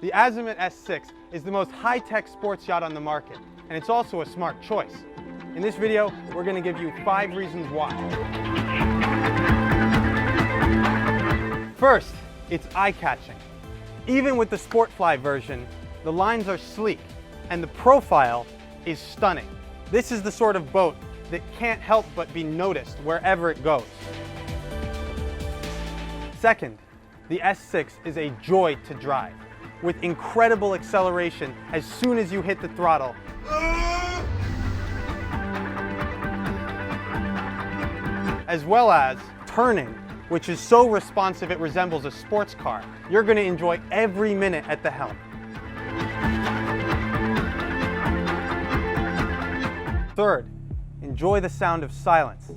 The Azimut S6 is the most high-tech sports yacht on the market, and it's also a smart choice. In this video, we're going to give you 5 reasons why. First, it's eye-catching. Even with the Sportfly version, the lines are sleek, and the profile is stunning. This is the sort of boat that can't help but be noticed wherever it goes. Second, the S6 is a joy to drive, with incredible acceleration as soon as you hit the throttle. As well as turning, which is so responsive it resembles a sports car. You're going to enjoy every minute at the helm. Third, enjoy the sound of silence.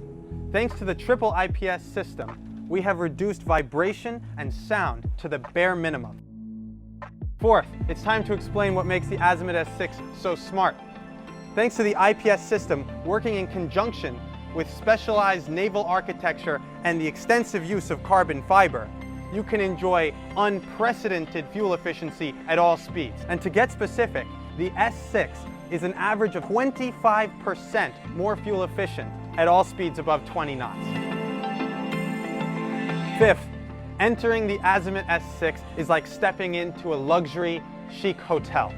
Thanks to the Triple IPS system, we have reduced vibration and sound to the bare minimum. Fourth, it's time to explain what makes the Azimut S6 so smart. Thanks to the IPS system working in conjunction with specialized naval architecture and the extensive use of carbon fiber, you can enjoy unprecedented fuel efficiency at all speeds. And to get specific, the S6 is an average of 25% more fuel efficient at all speeds above 20 knots. Fifth, entering the Azimut S6 is like stepping into a luxury, chic hotel.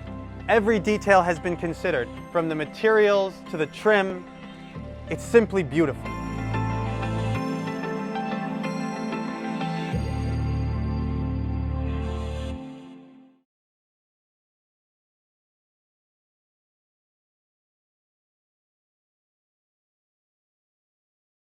Every detail has been considered, from the materials to the trim. It's simply beautiful.